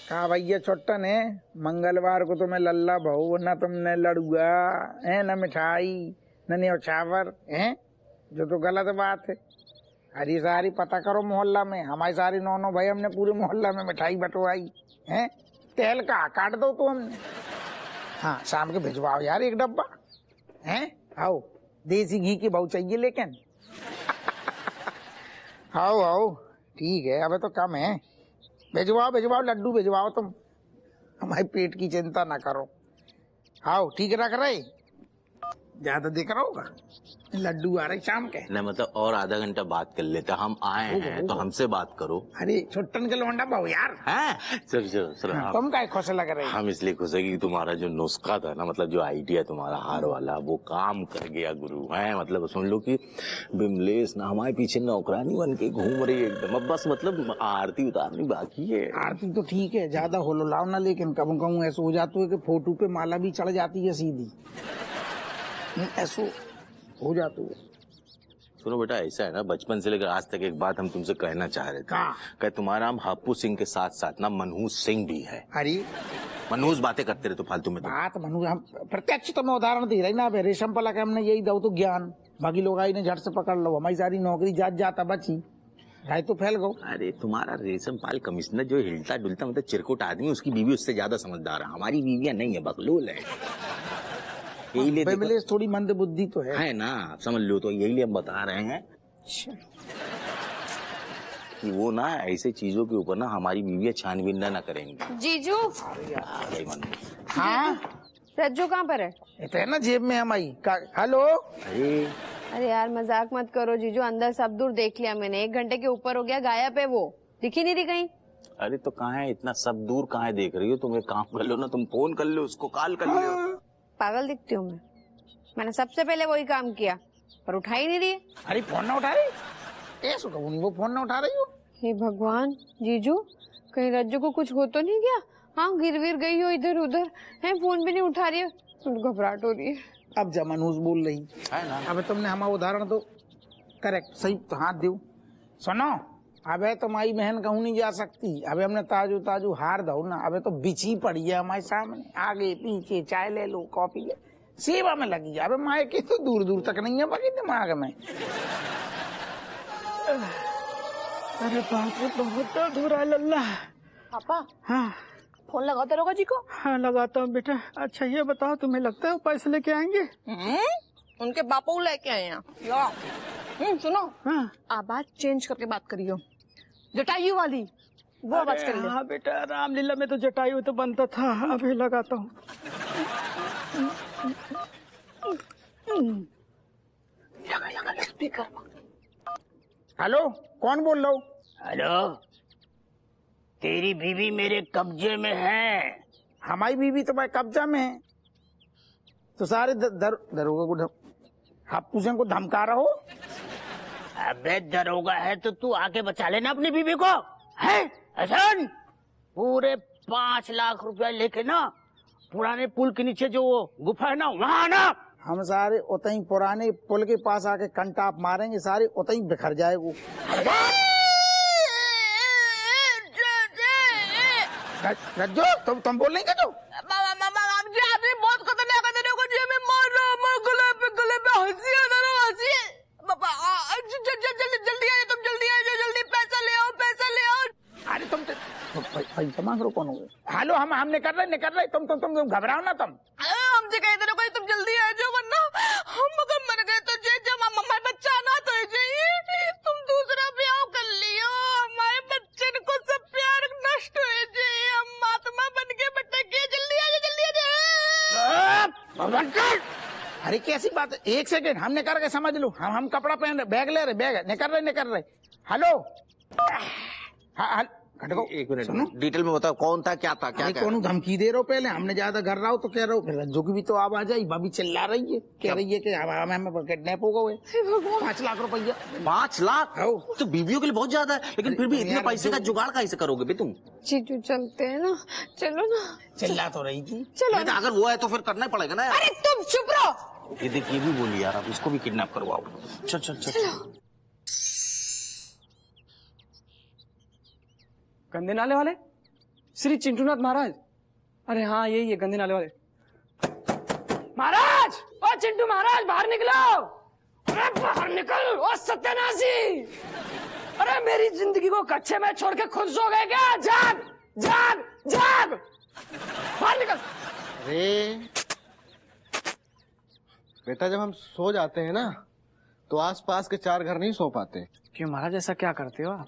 कहा भैया छोटन है, मंगलवार को तो मैं लल्ला बहू, न तुमने लड़ुआ है, न मिठाई, न न्योछावर है, जो तो गलत बात है। अरे सारी पता करो मोहल्ला में, हमारी सारी नौ भाई हमने पूरे मोहल्ला में मिठाई बंटवाई है। तेल का काट दो तो हमने। हाँ शाम के भिजवाओ यार एक डब्बा है। आओ देसी घी की बहू चाहिए लेकिन। आओ आओ ठीक है, अबे तो कम है। भिजवाओ भिजवाओ लड्डू भिजवाओ, तुम हमारे पेट की चिंता ना करो। आओ ठीक रख रहे, ज्यादा दिख रहा होगा। लड्डू आ रहे शाम के। नहीं मतलब और आधा घंटा बात कर लेते, हम आए हैं तो हमसे बात करो। अरे छुट्टन के लौंडा बहु यार हैं? चल हाँ, तुम काय खुश लग रहे? हम इसलिए खुश है कि तुम्हारा जो नुस्खा था ना, मतलब जो आइडिया तुम्हारा हार वाला, वो काम कर गया गुरु है। मतलब सुन लो कि बिमलेश ना हमारे पीछे नौकरानी बन के घूम रही है एकदम। अब बस मतलब आरती उतारनी बाकी है। आरती तो ठीक है, ज्यादा होलो लाओ ना, लेकिन कब कहूँ ऐसा हो जाता है कि फोटो पे माला भी चढ़ जाती है सीधी, ऐसा हो जाता है। सुनो बेटा, ऐसा है ना, बचपन से लेकर आज तक एक बात हम तुमसे कहना चाह रहे थे कि तुम्हारा नाम हप्पू सिंह के साथ साथ ना मनहूस सिंह भी है। अरे मनहूस बातें करते रहे तो फालतू में। बात मनहूस, हम प्रत्यक्ष तो मैं उदाहरण दे रही ना। रेशम पला के हमने यही दो तो ज्ञान, बाकी लोग आई ने झट से पकड़ लो, हमारी सारी नौकरी जात जाता बची, राय तो फैल गो। अरे तुम्हारा रेशम पाल कमिश्नर जो हिलता डुलता मतलब चिरकुट आदमी, उसकी बीवी उससे ज्यादा समझदार है। हमारी बीवियां नहीं है, बकलोल है। यही लिए थोड़ी मंद बुद्धि तो है ना, समझ लो। तो यही लिए हम बता रहे हैं कि वो ना ऐसे चीजों के ऊपर ना हमारी बीवियां छानबीन ना करेंगी। जीजू हाँ रज्जू कहाँ पर है? है ना जेब में हमारी। हेलो अरे यार मजाक मत करो जीजू, अंदर सब दूर देख लिया मैंने, 1 घंटे के ऊपर हो गया, गायब है वो, दिखी नहीं रही कहीं। अरे तो कहाँ है, इतना सब दूर कहाँ है देख रही हो? तुम एक काम कर लो ना, तुम फोन कर लो उसको, कॉल कर लो। पागल दिखती हूँ मैंने सबसे पहले वही काम किया, पर उठा ही नहीं रही। अरे फोन ना उठा रही, ऐसा कहूँ नहीं, वो फोन ना उठा रही हो। हे भगवान जीजू, कहीं रज्जू को कुछ हो तो नहीं गया? हाँ गिर विर गई हो इधर उधर है, फोन भी नहीं उठा रही है, घबराहट हो रही है। अब जमानूस बोल रही है ना। अब तुमने हमारा उदाहरण तो करेक्ट सही तो हाथ दो। सुनो अबे तुम्हारी बहन कहूँ नहीं जा सकती, अबे हमने ताजू ताजू हार दो ना, अबे तो बिछी पड़ी है हमारे सामने, आगे पीछे चाय ले लो कॉफी ले, सेवा में लगी है। अबे माए की तो दूर दूर तक नहीं है बाकी दिमाग में। अरे बाप रे बहुत दर्द हो रहा है लल्ला। पापा हाँ फोन लगाते रहोगा जी को? हाँ लगाता हूँ बेटा। अच्छा ये बताओ तुम्हें लगता है पैसे लेके आएंगे? उनके बापू लेके आए हैं। सुनो हाँ आवाज चेंज करके बात करियो, जटायु वाली वो आवाज कर ले। हाँ बेटा रामलीला में तो जटायु तो बनता था, अभी लगाता हूँ। स्पीकर। हेलो कौन बोल रहा हूँ? हेलो, तेरी बीवी मेरे कब्जे में है। हमारी बीवी तुम्हारे कब्जा में है तो सारे दरोगा को हप्पू सिंह को धमका रहा हो। अबे दरोगा है तो तू आके बचा लेना अपनी बीवी को, है हसन? पूरे 5 लाख रुपया लेके ना पुराने पुल के नीचे जो वो गुफा है ना, वहाँ ना हम सारे उतई पुराने पुल के पास आके कंटाप मारेंगे, सारे उतई बिखर जाएगो। रज्जो तुम बोल नहीं जो बहुत खतरनाक है, गले पे हंसी है। जल्दी आइए, तुम जल्दी आइए, जल्दी पैसा ले आओ। अरे तुम पैसा मांग रहे कौन हो? हेलो हम निकल रहे तुम घबराओ ना। तुम हमसे कह दे रहे तुम जल्दी आ जाओ, वरना हम अगर मर गए तो जब हमारे बच्चा ना तो जाइए, तुम दूसरा ब्याह कर लियो, हमारे बच्चे को सब प्यार नष्ट हो जाए, हम आत्मा बन के भटक गए। जल्दी आ जाओ। अरे कैसी बात है, 1 सेकंड हम निकल के समझ लो। हम कपड़ा पहन रहे, बैग ले रहे, बैग निकल रहे। हेलो हाँ एक मिनट डिटेल में बताओ कौन था, क्या था, क्या कौन धमकी दे रहे हो? पहले हमने ज्यादा घर रहा हो तो कह रहा हूँ, रज्जू की भी तो आवाज आई, भाभी चिल्ला रही है, कह रही है कि हमें किडनैप हो गए। 5 लाख रुपया। 5 लाख तो बीवियों के लिए बहुत ज्यादा है, लेकिन फिर भी इतने पैसे का जुगाड़ कैसे करोगे तुम? जीजू चलते हैं ना, चलो ना। चिल्ला तो रही थी। चलो अगर वो है तो फिर करना ही पड़ेगा ना। अरे तुम चुप रहो। ये देखिए भी बोली यार, आप इसको भी किडनैप करवाओ। चल। गंदे नाले वाले श्री चिंटूनाथ महाराज। अरे हाँ यही है, गंदे नाले वाले। महाराज, ओ चिंटू महाराज बाहर निकलो। अरे बाहर निकल, ओ सत्यानाशी। अरे मेरी जिंदगी को कच्चे में छोड़ के खुद सो गए क्या? जाग जाग जाग, बाहर निकल। अरे बेटा, जब हम सो जाते हैं ना तो आसपास के 4 घर नहीं सो पाते। क्यों महाराज, ऐसा क्या करते हो आप?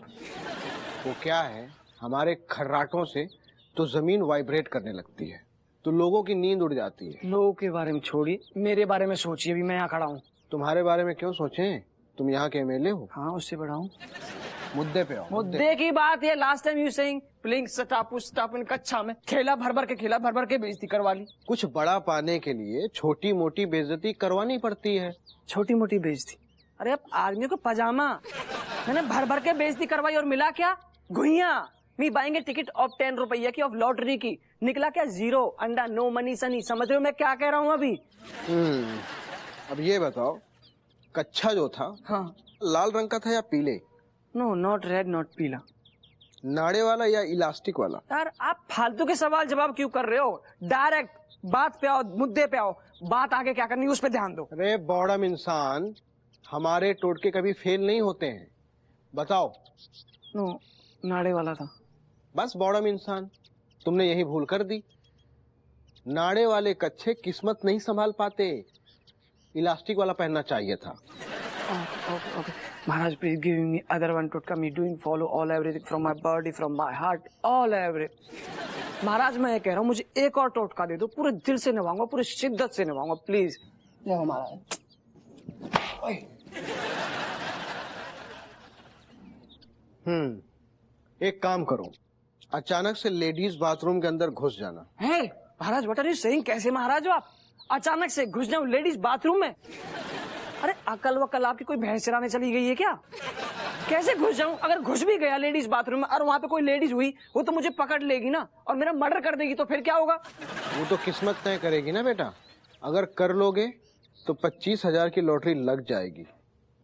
वो क्या है, हमारे खर्राटों से तो जमीन वाइब्रेट करने लगती है, तो लोगों की नींद उड़ जाती है। लोगों के बारे में छोड़िए, मेरे बारे में सोचिए। अभी मैं यहाँ खड़ा हूँ। तुम्हारे बारे में क्यों सोचें, तुम यहाँ के एमएलए हो। हाँ उससे बड़ा हूँ। मुद्दे पे आओ। मुद्दे की बात है। Last time you saying playing स्टापन कच्चा में खेला भर भर के बेइज्जती करवा ली। कुछ बड़ा पाने के लिए छोटी मोटी बेइज्जती करवानी पड़ती है। छोटी मोटी बेइज्जती? अरे अब आदमी को पजामा मैंने भर भर के बेइज्जती करवाई और मिला क्या? घुइया। मी बाएंगे टिकट ऑफ 10 रुपया की, ऑफ लॉटरी की, निकला क्या? 0 अंडा, नो मनी सनी। समझ रहे हो मैं क्या कह रहा हूँ अभी? अब ये बताओ, कच्चा जो था हाँ, लाल रंग का था या पीले? नो नॉट रेड नॉट पीला। नाड़े वाला या इलास्टिक वाला? यार आप फालतू के सवाल जवाब क्यों कर रहे हो? डायरेक्ट बात पे आओ, मुद्दे पे आओ। बात आगे क्या करनी है उस पे ध्यान दो। अरे बॉडम इंसान, हमारे टोटके कभी फेल नहीं होते हैं। बताओ। नो, नाड़े वाला था। बस बॉडम इंसान, तुमने यही भूल कर दी। नाड़े वाले कच्चे किस्मत नहीं संभाल पाते, इलास्टिक वाला पहनना चाहिए था। Okay. Maharaj, please give me other one totka. Me doing follow all everything from my body, from my heart, all everything. महाराज मैं ये कह रहा हूँ, मुझे एक और टोटका दे दो, पूरे दिल से निभाऊंगा, पूरे शिद्दत से निभाऊंगा, प्लीज। जाओ महाराज। एक काम करो, अचानक से लेडीज बाथरूम के अंदर घुस जाना। है महाराज, व्हाट आर यू सेइंग? कैसे महाराज हो आप? अचानक से घुस जाऊं लेडीज बाथरूम में? अरे अकल वकल आपकी कोई भैंस चराने चली गई है क्या? कैसे घुस जाऊं? अगर घुस भी गया लेडीज बाथरूम में और वहाँ पे कोई लेडीज हुई, वो तो मुझे पकड़ लेगी ना और मेरा मर्डर कर देगी, तो फिर क्या होगा? वो तो किस्मत तय करेगी ना बेटा। अगर कर लोगे तो 25,000 की लॉटरी लग जाएगी।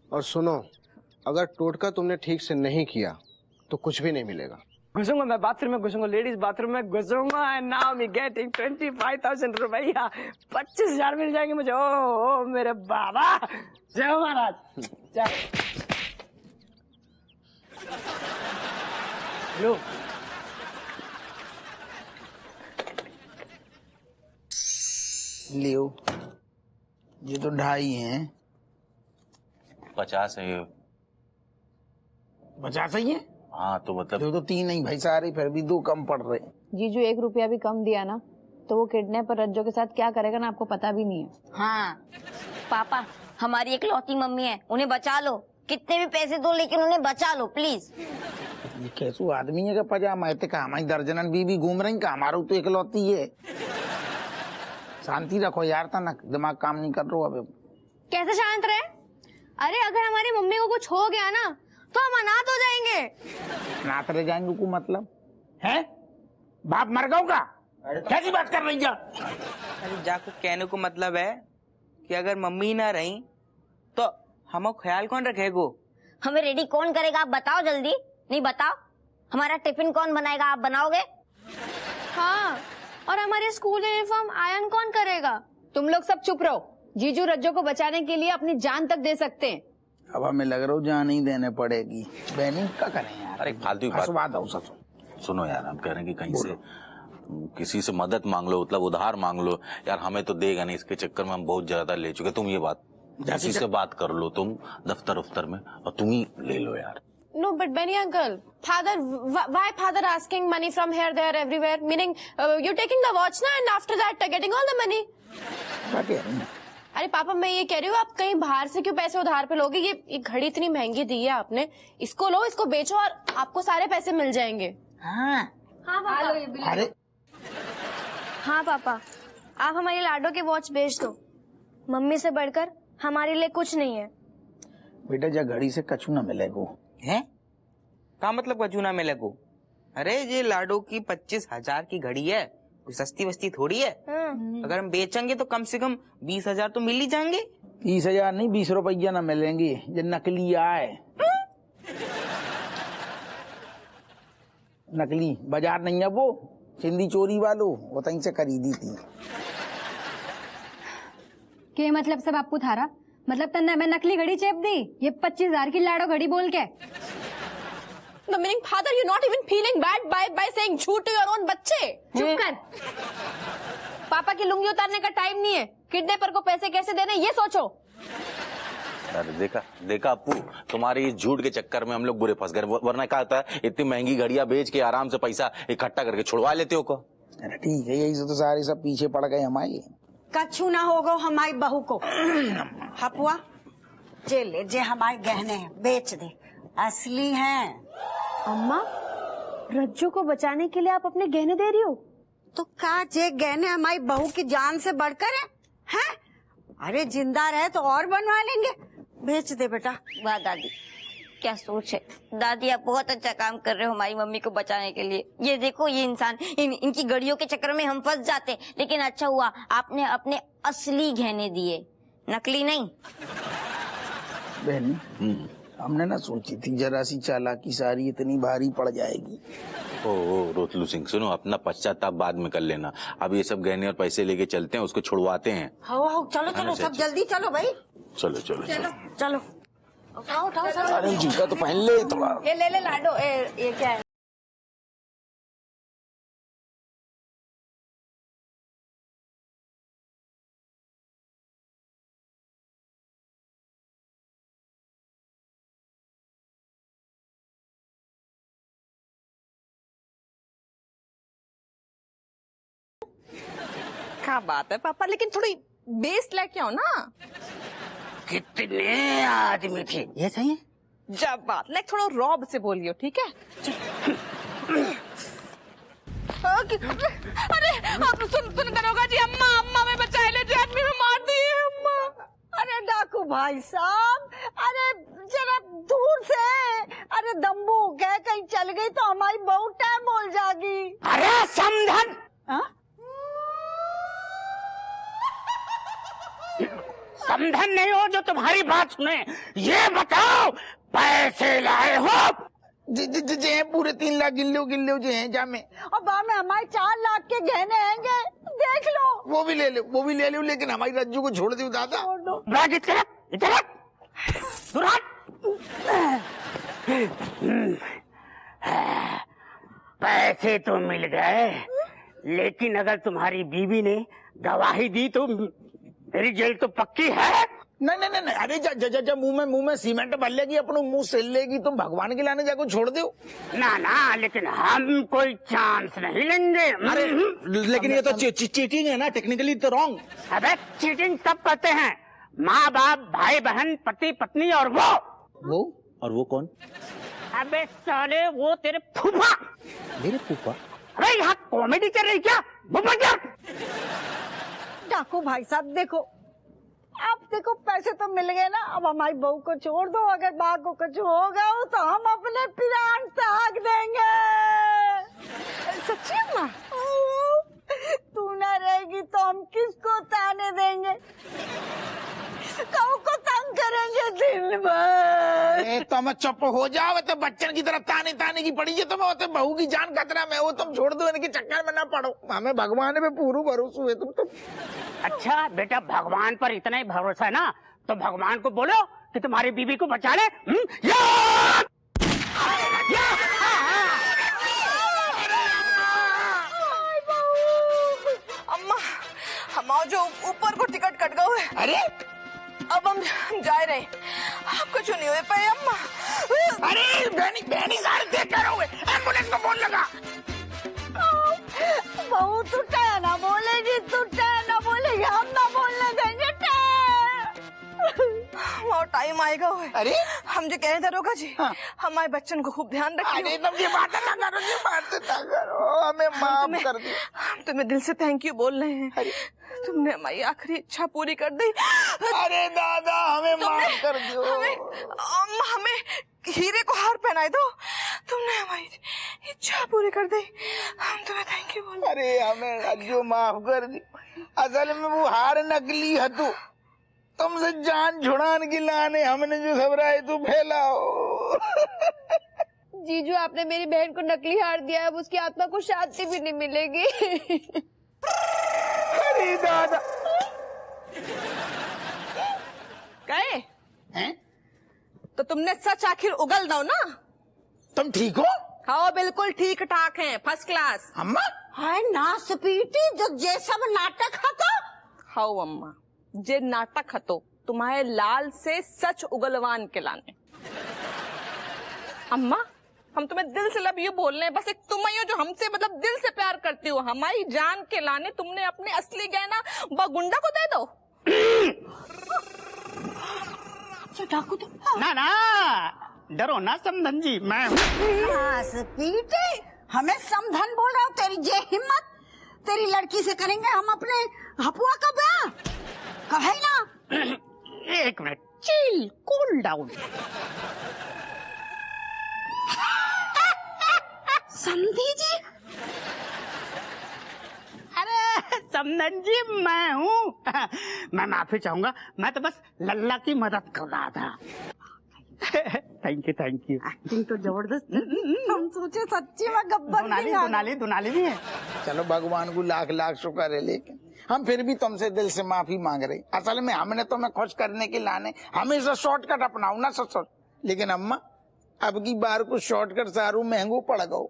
और सुनो, अगर टोटका तुमने ठीक से नहीं किया तो कुछ भी नहीं मिलेगा। घुसूंगा मैं बाथरूम में, घुसूंगा लेडीज बाथरूम में, घुसूंगा एंड नाउ मी गेटिंग 25,000 रुपया। 25,000 मिल जाएंगे मुझे। ओ मेरे बाबा, जय हो महाराज। जय। लो लियो, ये तो 2.5 हैं। 50 है ये। 50 ही है? हाँ तो मतलब जो तो 3 नहीं भाई सारे, फिर भी 2 कम पड़ रहे। जीजू 1 रुपया भी कम दिया ना तो वो किडनैपर रज्जो के साथ क्या करेगा ना, आपको पता भी नहीं है। हाँ पापा, हमारी एक लौती मम्मी है, उन्हें बचा लो। कितने भी पैसे दो लेकिन उन्हें बचा लो प्लीज। ये कैसू आदमी है का पजामा है? का हमारी दर्जनन बीबी घूम रही का, हमारा तो इकलौती है। शांति रखो यार, तना दिमाग काम नहीं कर रहा अब। कैसे शांत रहे? अरे अगर हमारी मम्मी को कुछ हो गया ना तो हम अनाथ हो जाएंगे। नाथ रह जाएंगे को मतलब है? बाप मर गया का? कैसी बात कर रही है? अरे जाको कहने को मतलब है कि अगर मम्मी ना रही तो हम ख्याल कौन रखेगो? हमें रेडी कौन करेगा आप बताओ जल्दी। नहीं बताओ, हमारा टिफिन कौन बनाएगा? आप बनाओगे? हाँ, और हमारे स्कूल यूनिफॉर्म आयरन कौन करेगा? तुम लोग सब चुप रहो। जीजू रज्जो को बचाने के लिए अपनी जान तक दे सकते हैं। अब हमें लग रहा हो जान ही देने पड़ेगी। बहनी क्या करें यार? अरे फालतू की बात। सुनो यार, हम कह रहे हैं कि कहीं से किसी से मदद मांग लो, मतलब उधार मांग लो यार। हमें तो देगा नहीं, इसके चक्कर में हम बहुत ज्यादा ले चुके। तुम ये बात किसी से बात कर लो, तुम दफ्तर उफ्तर में, और तुम ही ले लो यार। No, but Benny uncle, father, why father asking money from here, there, everywhere? Meaning, you're taking the watch na, and after that getting all the money. क्या कह रही हैं? अरे पापा मैं ये कह रही हूँ, आप कहीं बाहर से क्यों पैसे उधार पे लोगे? ये घड़ी इतनी महंगी दी है आपने, इसको लो, इसको बेचो और आपको सारे पैसे मिल जाएंगे। हाँ हाँ पापा। अरे हाँ पापा, आप हमारे लाडो के वॉच बेच दो। मम्मी से बढ़कर हमारे लिए कुछ नहीं है। बेटा जा घड़ी से कछु न मिलेगो है? क्या मतलब कछु ना मिले को? अरे ये लाडो की 25,000 की घड़ी है, कोई सस्ती वस्ती थोड़ी है। अगर हम बेचेंगे तो कम से कम 20,000 तो मिल ही जाएंगे। 30,000 नहीं, 20 रुपया न मिलेंगे। ये नकली आए, नकली बाजार नहीं है वो। चिंदी चोरी वालों वो तहीं से खरीदी थी। के मतलब से बापू थारा? मतलब तन्ने मैं नकली घड़ी चेप दी ये 25,000 की लाड़ो घड़ी बोल के? The meaning, father, you're not even feeling bad by saying झूठ to your own बच्चे। चुप कर। पापा की लुंगी उतारने का टाइम नहीं है, किडनैपर को पैसे कैसे देने ये सोचो। अरे देखा अप्पू, तुम्हारे इस झूठ के चक्कर में हम लोग बुरे फंस गए, वरना क्या होता है इतनी महंगी घड़ियां बेच के आराम से पैसा इकट्ठा करके छुड़वा लेते हो को। अरे ठीक है, यही से तो सारे सब पीछे पड़ गए हमारे। कछु ना होगा हमारी बहू को। हपुआ जे ले जे हमारे गहने हैं बेच दे, असली हैं। अम्मा, रज्जू को बचाने के लिए आप अपने गहने दे रही हो? तो का जे गहने हमारी बहू की जान से बढ़कर हैं? अरे जिंदा रहे तो और बनवा लेंगे, बेच दे बेटा। वाह दादी, क्या सोच है। दादी आप बहुत अच्छा काम कर रहे हो हमारी मम्मी को बचाने के लिए। ये देखो ये इंसान इनकी घड़ियों के चक्कर में हम फंस जाते, लेकिन अच्छा हुआ आपने अपने असली गहने दिए, नकली नहीं। बहनी, हमने ना सोची थी जरा सी चालाकी सारी इतनी भारी पड़ जाएगी। ओ रोतलू सिंह, सुनो, अपना पश्चाताप बाद में कर लेना। अब ये सब गहने और पैसे लेके चलते हैं, उसको छुड़वाते हैं। हाँ चलो चलो सब जल्दी चलो भाई। चलो चलो चलो चलो उठाओ उठाओ सब। अरे जूता तो पहन ले थोड़ा। ये ले लाडो, ये क्या है? क्या बात है पापा, लेकिन थोड़ी बेस लेके आओ ना। कितने आदमी थे ये सही है? जब बात लाइक थोड़ा रॉब से बोलियो, ठीक है? अरे आप सुन करोगा जी। अम्मा में बचाए ले जो आदमी में मार दिए अम्मा। अरे डाकू भाई साहब, अरे जरा दूर से, अरे दम्बू कह कहीं चल गई तो हमारी बहू टाइम बोल जाएगी। अरे समधन, समधन नहीं हो जो तुम्हारी बात सुने। ये बताओ पैसे लाए हो? जे पूरे 3 लाख गिल्लो जे हैं जामे। और बाद में हमारे 4 लाख के गहने हैंगे, देख लो। वो भी ले लो, लेकिन हमारी रज्जू को छोड़ दो दादा। इधर पैसे तो मिल गए, लेकिन अगर तुम्हारी बीवी ने गवाही दी तो मेरी जेल तो पक्की है। नहीं, अरे जा मुंह में सीमेंट भर लेगी, अपना मुंह सेल लेगी, तुम भगवान के लाने जाकर छोड़ दो ना, लेकिन हम कोई चांस नहीं लेंगे। अरे लेकिन ये तो चीटिंग है ना, टेक्निकली तो रॉन्ग। अबे चीटिंग सब करते हैं, माँ बाप, भाई बहन, पति पत्नी, और वो कौन? अबे साले वो तेरे फूफा। मेरे फूफा? अरे यहाँ कॉमेडी चल रही क्या? डाकू भाई साहब देखो, अब देखो पैसे तो मिल गए ना, अब हमारी बहू को छोड़ दो। अगर बा को कुछ होगा तो हम अपने प्राण त्याग देंगे। सच्ची अम्मा? तू ना रहेगी तो हम किसको ताने देंगे? कऊ को तंग करेंगे दिन भर। तुम चुप हो जाओ, तो बच्चन की तरफ ताने की पड़ी है तुम्हें, तो बहू की जान खतरा में हो, तुम छोड़ दो, इनके चक्कर में ना पड़ो। हमें भगवान पे पूरा भरोसा है तुम। अच्छा बेटा, भगवान पर इतना ही भरोसा है ना, तो भगवान को बोलो कि तुम्हारी बीबी को बचा ले। अम्मा, हमारा जो ऊपर को टिकट कट गए है। अरे अब हम जा रहे हैं, आपको क्यों नहीं हुए पाए अम्मा? अरे बहनी सारे देख कर रहोगे, एम्बुलेंस को फोन लगा। बहू तू ना बोलेगी, हम ना बोलने देंगे। और टाइम आएगा हुए। अरे हम जो कह रहे थे दरोगा जी, हमारे बच्चन को खूब ध्यान रखिए। अरे तुम ये बात ना करो, हमें माफ कर दो। हम तुम्हें दिल से थैंक यू बोल रहे हैं, तुमने हमारी आखिरी इच्छा पूरी कर दी। अरे दादा हमें माफ कर दो। हमें हीरे को हार पहनाए दो, तुमने हमारी इच्छा पूरी कर दी, हम तुम्हें थैंक यू बोल। अरे हमें रज्जू माफ कर दी, असल में वो हार नकली है, तुमसे जान छुड़ाने की लाने हमने जो घबराए तू फैलाओ। जीजू आपने मेरी बहन को नकली हार दिया, अब उसकी आत्मा को शांति भी नहीं मिलेगी। अरे दादा गए हैं? तो तुमने सच आखिर उगल दो ना। तुम ठीक हो? हाँ बिल्कुल ठीक ठाक हैं, फर्स्ट क्लास। अम्मा हाय ना स्पीटी जो जे सब नाटक हतो। हाउ अम्मा, जे नाटक हतो तुम्हारे लाल से सच उगलवान के लाने। अम्मा हम तुम्हें दिल से लव यू बोल रहे हैं, बस एक तुम ही हो जो हमसे मतलब दिल से प्यार करती हो। हमारी जान के लाने तुमने अपने असली गहना गुंडा को दे दो। डाकू तो ना ना डरो ना समधन जी, मैं स्पीटी हमें समधन बोल रहा हूँ। तेरी जे हिम्मत, तेरी लड़की से करेंगे हम अपने हपुआ का ब्याह। कहे ना। एक मिनट, चिल, कूल डाउन। समधी जी, अरे समधन जी मैं हूँ। मैं माफी चाहूंगा, मैं तो बस लल्ला की मदद कर रहा था। Thank you thank you. Acting तो जबरदस्त। हम सोचे सच्ची में गब्बर दुनाली भी है। चलो भगवान को लाख लाख शुक्र है, लेकिन हम फिर भी तुमसे दिल से माफी मांग रहे। असल में हमने तुम्हें खुश करने के लाने हमेशा शॉर्टकट अपनाओ ना ससुर, लेकिन अम्मा अब की बार को शॉर्टकट सारू महंगो पड़ गो।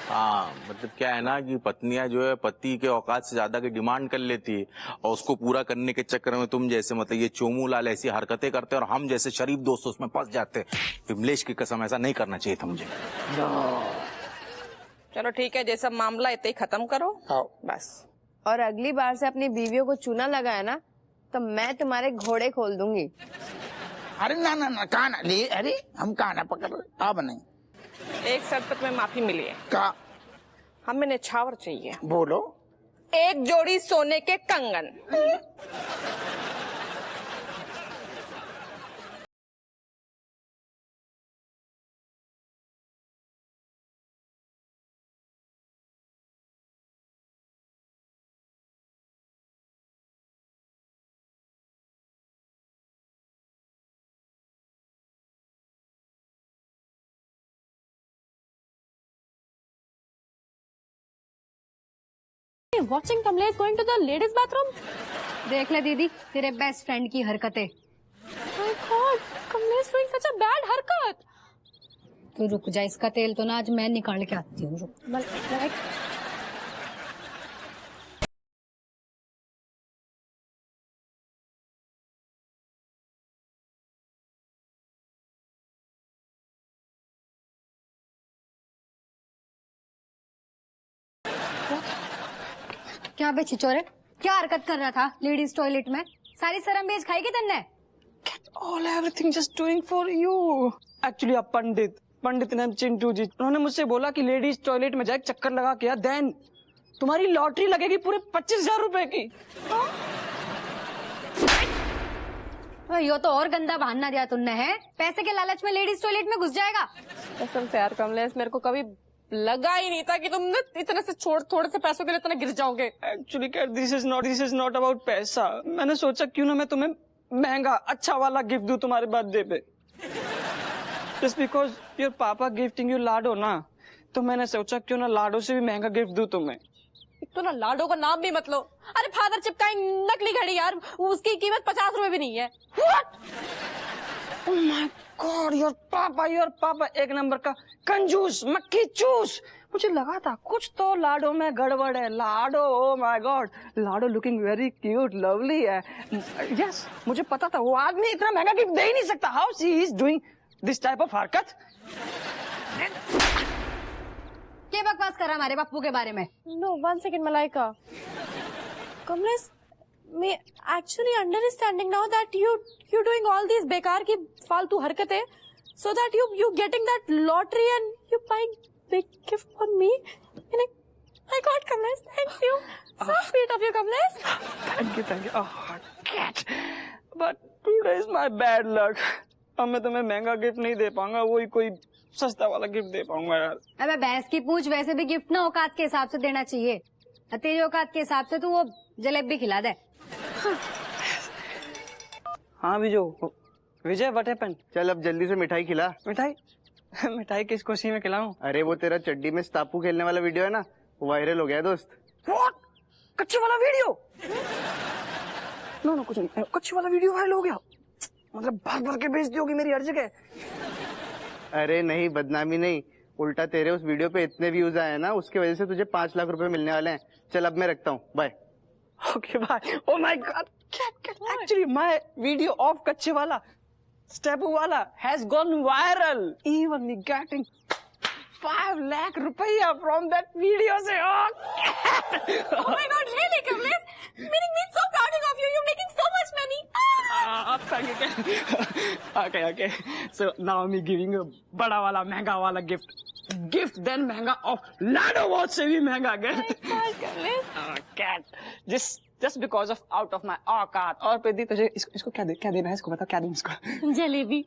हाँ मतलब क्या है ना कि पत्नियां जो है पति के औकात से ज्यादा की डिमांड कर लेती है, और उसको पूरा करने के चक्कर में तुम जैसे मतलब ये चोमू लाल ऐसी हरकतें करते हैं और हम जैसे शरीफ दोस्त उसमें फंस जाते हैं। विमलेश की कसम ऐसा नहीं करना चाहिए था मुझे। चलो ठीक है, जैसा मामला इतना ही खत्म करो बस। और अगली बार से अपनी बीवियों को चूना लगाया ना तो मैं तुम्हारे घोड़े खोल दूंगी। अरे ना ना ना काना ले, अरे हम काना पकड़ रहे अब नहीं। एक शर्त पे तुम्हें माफी मिली है। का? हमें निछावर चाहिए। बोलो। एक जोड़ी सोने के कंगन। Watching Kamlesh going to the ladies bathroom? देख ले दीदी तेरे बेस्ट फ्रेंड की हरकतें। My God, Kamlesh doing such a bad हरकत। तू रुक जा, इसका तेल तो ना आज मैं निकाल के आती हूँ। क्या बे छिचोरे, क्या हरकत कर रहा था लेडीज टॉयलेट में? सारी शर्म-बेज खाई के तन्ने? All everything just doing for you. Actually आप पंडित ने चिंटू जी, उन्होंने मुझसे बोला कि लेडीज टॉयलेट में जाए चक्कर लगा के, देन तुम्हारी लॉटरी लगेगी पूरे 25,000 रुपए की। यो तो और गंदा बहाना दिया तुमने है। पैसे के लालच में लेडीज टॉयलेट में घुस जाएगा। कसम से यार कमलेश, मेरे को कभी लगा ही नहीं था कि तुम इतने से थोड़े से पैसों के लिए इतना गिर जाओगे। Actually this is not about पैसा। मैंने सोचा क्यों ना मैं तुम्हें महंगा अच्छा वाला गिफ्ट दूं तुम्हारे बर्थडे पे। जस्ट बिकॉज योर पापा गिफ्टिंग यू लाडो ना, तो मैंने सोचा क्यों ना लाडो से भी महंगा गिफ्ट दूं तुम्हें। तो ना लाडो का नाम भी मत लो। अरे फादर चिपकाई नकली घड़ी यार, उसकी कीमत 50 रुपए भी नहीं है। Oh my God, योर पापा एक नंबर का कंजूस मक्खी चूस। मुझे लगा था कुछ तो लाडो में गड़बड़ है। लाडो, oh my God, Lado looking very cute lovely है। यस, मुझे पता था वो आदमी इतना महंगा गिफ्ट दे ही नहीं सकता। How she is doing this type of हरकत। क्या बकवास कर रहा हमारे बापू के बारे में? No, 1 second Malaika. कमलेश, मैं actually understanding now that you doing all these बेकार की फालतू हरकतें so that you getting that lottery and you buying big gift for me. My God, Kamlesh, thank you. So sweet of you, Kamlesh. Thank you. Oh, cat. But today is my bad luck. अब मैं तुम्हें महंगा gift नहीं दे पाऊंगा, वही कोई सस्ता वाला गिफ्ट दे पाऊंगा यार। अबे भैंस की पूछ, वैसे भी गिफ्ट ना औकात के हिसाब से देना चाहिए। तेरी औकात के हिसाब से तू वो जलेबी खिला दे। हाँ विजय, व्हाट हैपेंड? चल अब जल्दी से मिठाई खिला। मिठाई? मिठाई किस खुशी में खिलाऊं? अरे वो तेरा चड्डी में स्टापू खेलने वाला वीडियो है ना, वो वायरल हो गया है दोस्त। What? कच्चे वाला वीडियो? नो कुछ नहीं, कच्चे वाला वीडियो वायरल हो गया मतलब भर भर के बेइज्जती होगी मेरी हर जगह। अरे नहीं, बदनामी नहीं, उल्टा तेरे उस वीडियो पे इतने व्यूज आए हैं ना, उसकी वजह से तुझे 5 लाख रुपए मिलने वाले हैं। चल अब मैं रखता हूँ, bye. Okay bye. Oh my god, actually my video of कच्चे वाला स्टेपू वाला has gone viral, even me getting 5 lakh रुपया फ्रॉम दैट वीडियो से। Oh my God, really, Kamlesh? Meaning means so proud of you. You're making so much money. Thank you. Okay. So now me giving a बड़ा वाला महंगा वाला gift then महंगा of लाडो बहुत से भी महंगा gift. Cat. Just because of out of my औकात। और प्रदीप तुझे इसको क्या देना है, इसको बता क्या दूं इसको? जलेबी।